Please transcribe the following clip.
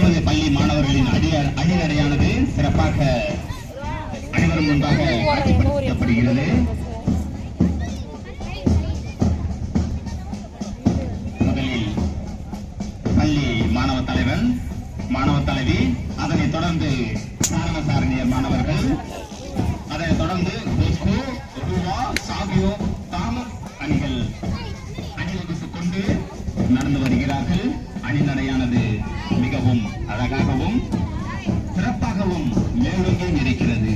நமது பள்ளி மாணவர்களின் அணிநடையானது சிறப்பாக அனைவரும் முன்பாக காட்சிப்படுத்தப்படுகிறது. முதலில் பள்ளி மாணவ தலைவன், மாணவ தலைவி, அதனைத் தொடர்ந்து சாரண சாரணியர் மாணவர்கள், அதனைத் தொடர்ந்து போஸ்கோ, ரூவா, சாபியோ, தாமஸ் அணிகள் அணிவகுத்துக் கொண்டு நடந்து வருகிறார்கள். அணிநடையானது மிகவும் அழகாகவும் சிறப்பாகவும் மேலோங்கி இருக்கிறது.